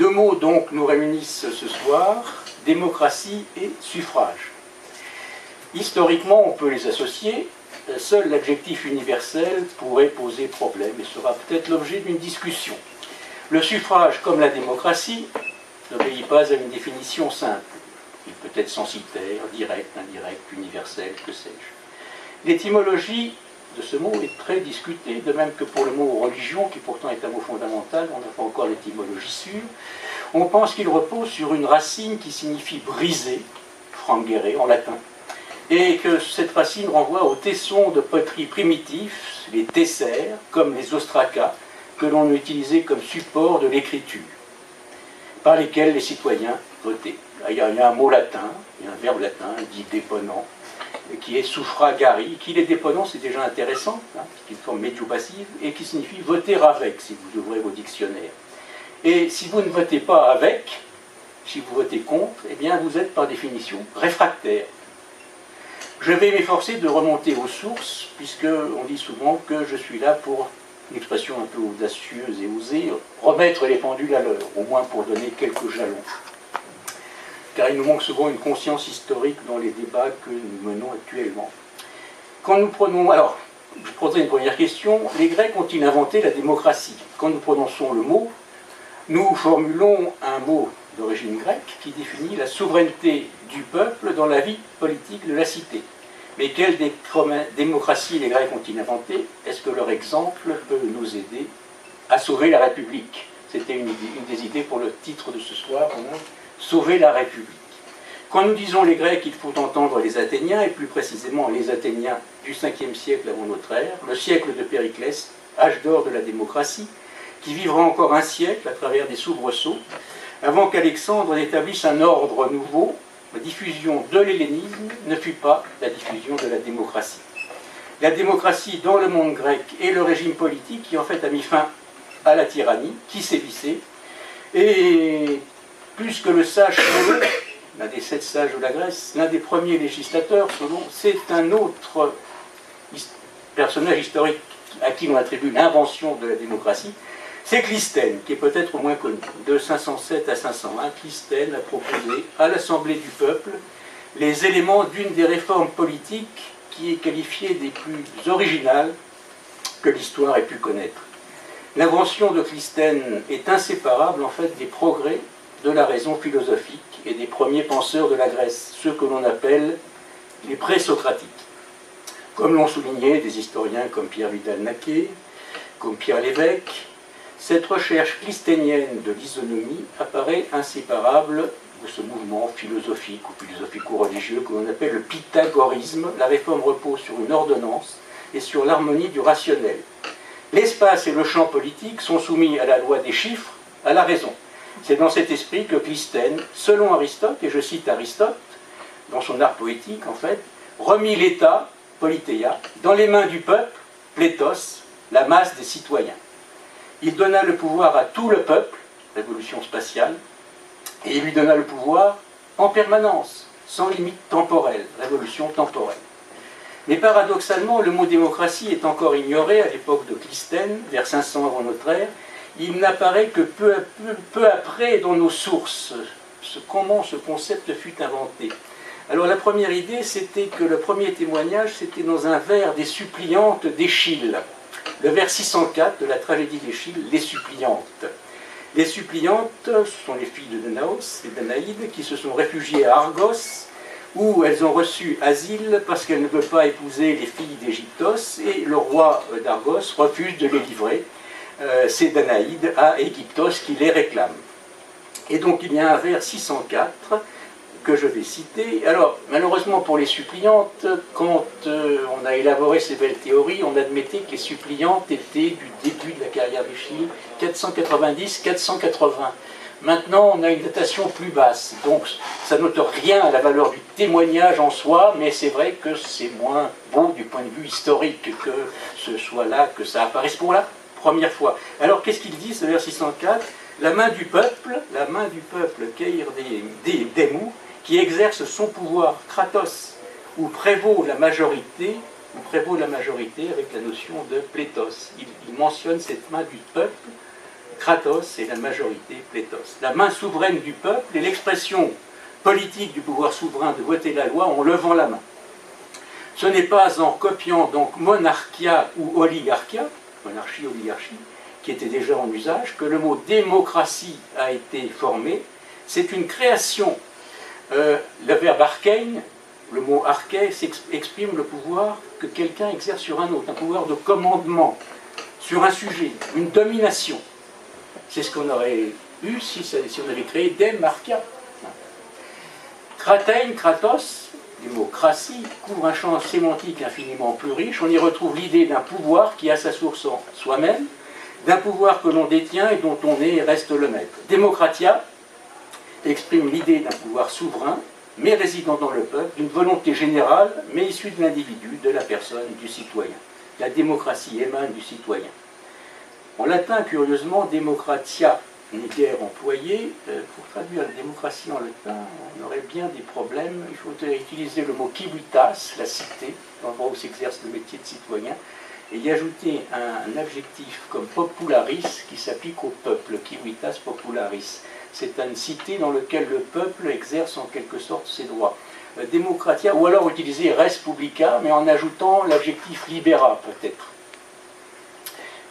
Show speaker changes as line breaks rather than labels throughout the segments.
Deux mots donc nous réunissent ce soir, démocratie et suffrage. Historiquement, on peut les associer, seul l'adjectif universel pourrait poser problème et sera peut-être l'objet d'une discussion. Le suffrage, comme la démocratie, n'obéit pas à une définition simple. Il peut être censitaire, direct, indirect, universel, que sais-je. L'étymologie de ce mot est très discutée, de même que pour le mot religion, qui pourtant est un mot fondamental, on n'a pas encore l'étymologie sûre. On pense qu'il repose sur une racine qui signifie briser, frangere en latin, et que cette racine renvoie aux tessons de poterie primitifs, les tessères, comme les ostracas, que l'on utilisait comme support de l'écriture, par lesquels les citoyens votaient. Il y a un mot latin, il y a un verbe latin, dit déponent, qui est suffragari, qui est déponent, c'est déjà intéressant, hein, qui est une forme médio-passive, et qui signifie voter avec, si vous ouvrez vos dictionnaires. Et si vous ne votez pas avec, si vous votez contre, eh bien vous êtes par définition réfractaire. Je vais m'efforcer de remonter aux sources, puisqu'on dit souvent que je suis là pour, une expression un peu audacieuse et osée, remettre les pendules à l'heure, au moins pour donner quelques jalons. Car il nous manque souvent une conscience historique dans les débats que nous menons actuellement. Quand nous prenons, alors, je poserai une première question, les Grecs ont-ils inventé la démocratie? Quand nous prononçons le mot, nous formulons un mot d'origine grecque qui définit la souveraineté du peuple dans la vie politique de la cité. Mais quelle démocratie les Grecs ont-ils inventé? Est-ce que leur exemple peut nous aider à sauver la République? C'était une des idées pour le titre de ce soir, sauver la République. Quand nous disons les Grecs, il faut entendre les Athéniens, et plus précisément les Athéniens du 5e siècle avant notre ère, le siècle de Périclès, âge d'or de la démocratie, qui vivra encore un siècle à travers des soubresauts, avant qu'Alexandre n'établisse un ordre nouveau. La diffusion de l'hellénisme ne fut pas la diffusion de la démocratie. La démocratie dans le monde grec est le régime politique qui en fait a mis fin à la tyrannie qui sévissait, et plus que le sage Solon, l'un des 7 sages de la Grèce, l'un des premiers législateurs, Solon, c'est un autre personnage historique à qui l'on attribue l'invention de la démocratie, c'est Clisthène, qui est peut-être moins connu. De 507 à 501, Clisthène a proposé à l'Assemblée du peuple les éléments d'une des réformes politiques qui est qualifiée des plus originales que l'histoire ait pu connaître. L'invention de Clisthène est inséparable en fait des progrès de la raison philosophique et des premiers penseurs de la Grèce, ceux que l'on appelle les présocratiques. Comme l'ont souligné des historiens comme Pierre Vidal-Naquet, comme Pierre Lévesque, cette recherche clisténienne de l'isonomie apparaît inséparable de ce mouvement philosophique ou philosophico-religieux que l'on appelle le pythagorisme. La réforme repose sur une ordonnance et sur l'harmonie du rationnel. L'espace et le champ politique sont soumis à la loi des chiffres, à la raison. C'est dans cet esprit que Clisthène, selon Aristote, et je cite Aristote, dans son art poétique en fait, remit l'État, politeia, dans les mains du peuple, plétos, la masse des citoyens. Il donna le pouvoir à tout le peuple, révolution spatiale, et il lui donna le pouvoir en permanence, sans limite temporelle, révolution temporelle. Mais paradoxalement, le mot démocratie est encore ignoré à l'époque de Clisthène, vers 500 avant notre ère. Il n'apparaît que peu après dans nos sources, comment ce concept fut inventé. Alors la première idée, c'était que le premier témoignage, c'était dans un vers des suppliantes d'Échille. Le vers 604 de la tragédie d'Échille, les suppliantes. Les suppliantes, ce sont les filles de Danaos et d'Anaïde qui se sont réfugiées à Argos, où elles ont reçu asile parce qu'elles ne peuvent pas épouser les filles d'Égyptos, et le roi d'Argos refuse de les livrer, c'est Danaïde, à Égyptos qui les réclame. Et donc il y a un vers 604 que je vais citer. Alors, malheureusement pour les suppliantes, quand on a élaboré ces belles théories, on admettait que les suppliantes étaient du début de la carrière d'Échille, 490-480. Maintenant, on a une datation plus basse, donc ça n'ôte rien à la valeur du témoignage en soi, mais c'est vrai que c'est moins beau du point de vue historique que ce soit là, que ça apparaisse pour la première fois. Alors, qu'est-ce qu'il dit, ce vers 604 ? La main du peuple, Keir Demou, qui exerce son pouvoir, Kratos, où prévaut la majorité avec la notion de plétos. Il mentionne cette main du peuple, kratos et la majorité pléthos. La main souveraine du peuple est l'expression politique du pouvoir souverain de voter la loi en levant la main. Ce n'est pas en copiant donc monarchia ou oligarchia, monarchie-oligarchie, qui était déjà en usage, que le mot démocratie a été formé. C'est une création. Le verbe archein, le mot arché, exprime le pouvoir que quelqu'un exerce sur un autre, un pouvoir de commandement sur un sujet, une domination. C'est ce qu'on aurait eu si on avait créé Demarchia. Kratein, Kratos, du mot krasie, couvre un champ sémantique infiniment plus riche. On y retrouve l'idée d'un pouvoir qui a sa source en soi-même, d'un pouvoir que l'on détient et dont on est et reste le maître. Démocratia exprime l'idée d'un pouvoir souverain, mais résidant dans le peuple, d'une volonté générale, mais issue de l'individu, de la personne, du citoyen. La démocratie émane du citoyen. En latin, curieusement, démocratia n'est guère employé. Pour traduire la démocratie en latin, on aurait bien des problèmes. Il faudrait utiliser le mot civitas, la cité, l'endroit où s'exerce le métier de citoyen, et y ajouter un adjectif comme popularis qui s'applique au peuple, civitas popularis. C'est une cité dans laquelle le peuple exerce en quelque sorte ses droits. Démocratia, ou alors utiliser res publica, mais en ajoutant l'adjectif libera peut-être.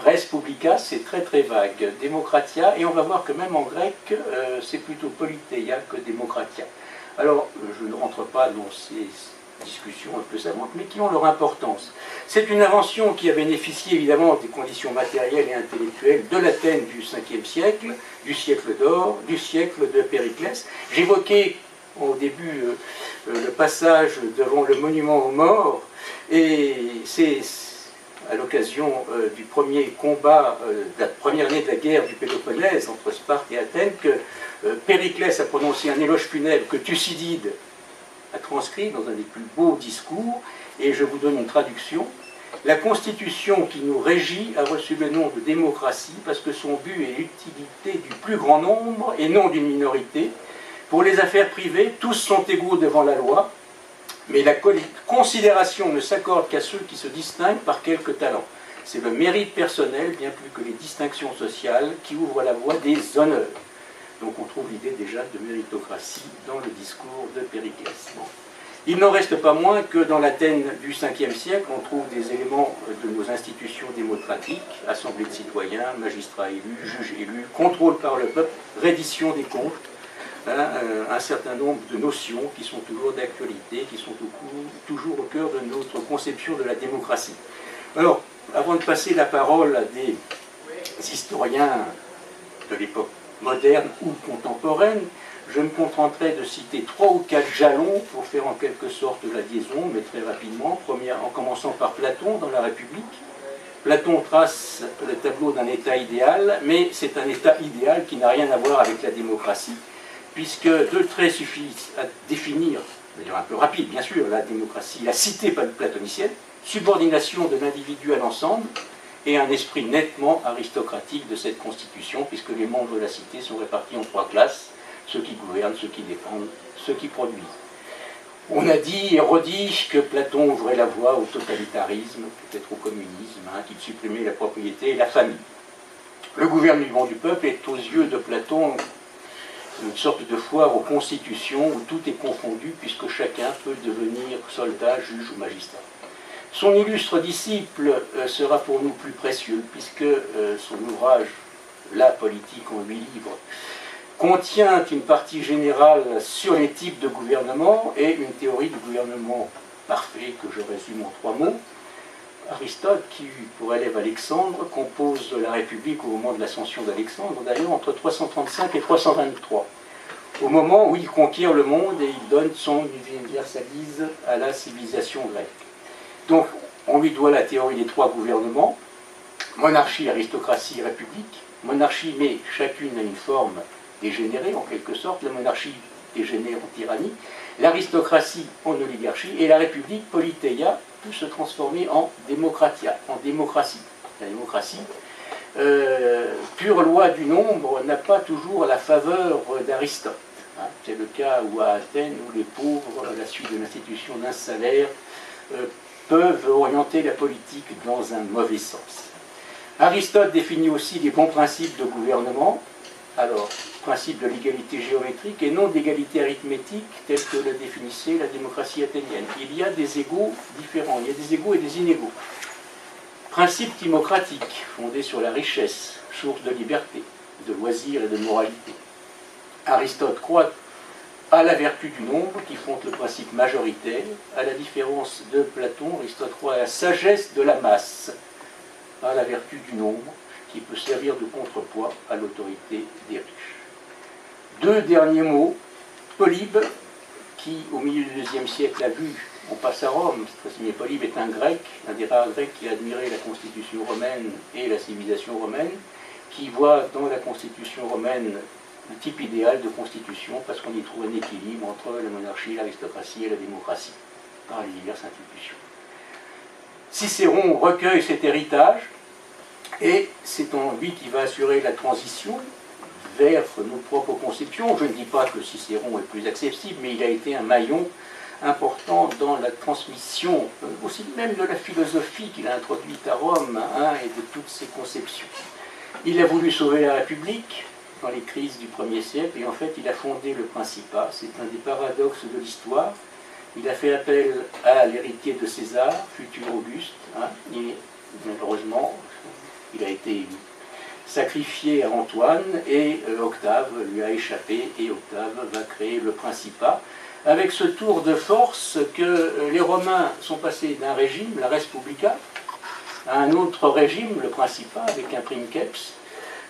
Res publica, c'est très très vague. Démocratia, et on va voir que même en grec, c'est plutôt politeia que démocratia. Alors, je ne rentre pas dans ces discussions un peu savantes, mais qui ont leur importance. C'est une invention qui a bénéficié évidemment des conditions matérielles et intellectuelles de l'Athènes du 5e siècle, du siècle d'or, du siècle de Périclès. J'évoquais au début le passage devant le monument aux morts, et c'est à l'occasion du premier combat, de la première année de la guerre du Péloponnèse entre Sparte et Athènes, que Périclès a prononcé un éloge funèbre que Thucydide a transcrit dans un des plus beaux discours, et je vous donne une traduction. La constitution qui nous régit a reçu le nom de démocratie parce que son but est l'utilité du plus grand nombre et non d'une minorité. Pour les affaires privées, tous sont égaux devant la loi, mais la considération ne s'accorde qu'à ceux qui se distinguent par quelques talents. C'est le mérite personnel, bien plus que les distinctions sociales, qui ouvrent la voie des honneurs. Donc on trouve l'idée déjà de méritocratie dans le discours de Périclès. Bon. Il n'en reste pas moins que dans l'Athènes du 5e siècle, on trouve des éléments de nos institutions démocratiques, assemblée de citoyens, magistrats élus, juges élus, contrôle par le peuple, reddition des comptes, un certain nombre de notions qui sont toujours d'actualité, qui sont toujours au cœur de notre conception de la démocratie. Alors, avant de passer la parole à des historiens de l'époque moderne ou contemporaine, je me contenterai de citer 3 ou 4 jalons pour faire en quelque sorte la liaison, mais très rapidement, en commençant par Platon dans la République. Platon trace le tableau d'un État idéal, mais c'est un État idéal qui n'a rien à voir avec la démocratie, puisque 2 traits suffisent à définir, de manière un peu rapide bien sûr, la démocratie, la cité platonicienne, subordination de l'individu à l'ensemble, et un esprit nettement aristocratique de cette constitution, puisque les membres de la cité sont répartis en 3 classes, ceux qui gouvernent, ceux qui défendent, ceux qui produisent. On a dit et redit que Platon ouvrait la voie au totalitarisme, peut-être au communisme, qu'il supprimait la propriété et la famille. Le gouvernement du peuple est aux yeux de Platon une sorte de foire aux constitutions où tout est confondu, puisque chacun peut devenir soldat, juge ou magistrat. Son illustre disciple sera pour nous plus précieux, puisque son ouvrage « La politique en 8 livres » contient une partie générale sur les types de gouvernement et une théorie du gouvernement parfait, que je résume en 3 mots. Aristote, qui, pour élève Alexandre, compose la République au moment de l'ascension d'Alexandre, d'ailleurs entre 335 et 323, au moment où il conquiert le monde et il donne son universalise à la civilisation grecque. Donc, on lui doit la théorie des 3 gouvernements, monarchie, aristocratie, république. Monarchie, mais chacune a une forme dégénérée, en quelque sorte. La monarchie dégénère en tyrannie, l'aristocratie en oligarchie, et la république, politeia, peut se transformer en démocratia, en démocratie. La démocratie, pure loi du nombre, n'a pas toujours la faveur d'Aristote. C'est le cas où à Athènes, où les pauvres, à la suite de l'institution d'un salaire, peuvent orienter la politique dans un mauvais sens. Aristote définit aussi les bons principes de gouvernement, alors principe de l'égalité géométrique et non d'égalité arithmétique telle que le définissait la démocratie athénienne. Il y a des égaux différents, il y a des égaux et des inégaux. Principe timocratique, fondé sur la richesse, source de liberté, de loisirs et de moralité. Aristote croit à la vertu du nombre qui fonde le principe majoritaire. À la différence de Platon, Aristote croit à la sagesse de la masse, à la vertu du nombre qui peut servir de contrepoids à l'autorité des riches. Deux derniers mots. Polybe, qui au milieu du IIe siècle a vu, on passe à Rome, mais Polybe est un grec, un des rares grecs qui a admiré la constitution romaine et la civilisation romaine, qui voit dans la constitution romaine le type idéal de constitution parce qu'on y trouve un équilibre entre la monarchie, l'aristocratie et la démocratie par les diverses institutions. Cicéron recueille cet héritage et c'est en lui qui va assurer la transition vers nos propres conceptions. Je ne dis pas que Cicéron est plus accessible, mais il a été un maillon important dans la transmission aussi même de la philosophie qu'il a introduite à Rome et de toutes ses conceptions. Il a voulu sauver la République dans les crises du 1er siècle et en fait il a fondé le Principat. C'est un des paradoxes de l'histoire. Il a fait appel à l'héritier de César, futur Auguste, et malheureusement il a été sacrifié à Antoine et Octave lui a échappé et Octave va créer le Principat avec ce tour de force que les Romains sont passés d'un régime, la res publica, à un autre régime, le Principat, avec un princeps,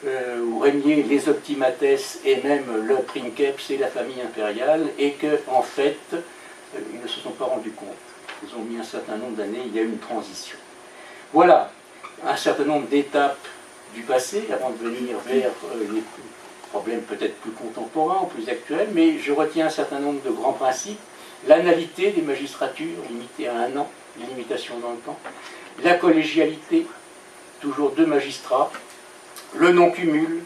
où régnaient les optimates et même le princeps et la famille impériale, et qu'en fait, ils ne se sont pas rendus compte. Ils ont mis un certain nombre d'années, il y a eu une transition. Voilà un certain nombre d'étapes du passé, avant de venir vers les problèmes peut-être plus contemporains ou plus actuels, mais je retiens un certain nombre de grands principes. L'analité des magistratures, limitée à 1 an, limitation dans le temps. La collégialité, toujours 2 magistrats. Le non-cumul,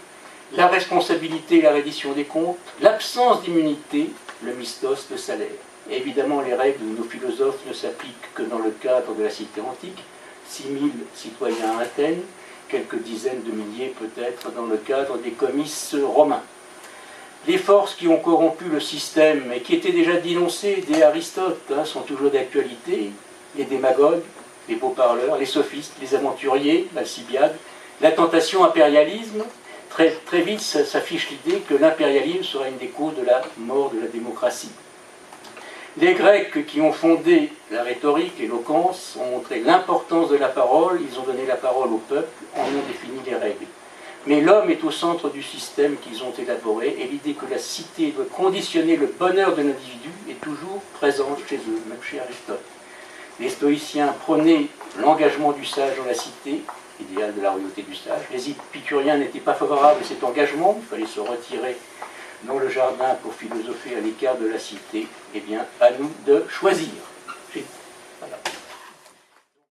la responsabilité et la reddition des comptes, l'absence d'immunité, le mistos, le salaire. Et évidemment, les règles de nos philosophes ne s'appliquent que dans le cadre de la cité antique. 6000 citoyens à Athènes, quelques dizaines de milliers peut-être dans le cadre des comices romains. Les forces qui ont corrompu le système et qui étaient déjà dénoncées dès Aristote sont toujours d'actualité. Les démagogues, les beaux-parleurs, les sophistes, les aventuriers, l'Alcibiade, la tentation impérialisme. Très vite s'affiche l'idée que l'impérialisme sera une des causes de la mort de la démocratie. Les Grecs qui ont fondé la rhétorique, l'éloquence, ont montré l'importance de la parole, ils ont donné la parole au peuple, en ont défini les règles. Mais l'homme est au centre du système qu'ils ont élaboré, et l'idée que la cité doit conditionner le bonheur de l'individu est toujours présente chez eux, même chez Aristote. Les stoïciens prônaient l'engagement du sage dans la cité, idéal de la royauté du sage. Les épicuriens n'étaient pas favorables à cet engagement, il fallait se retirer dans le jardin pour philosopher à l'écart de la cité. Eh bien, à nous de choisir.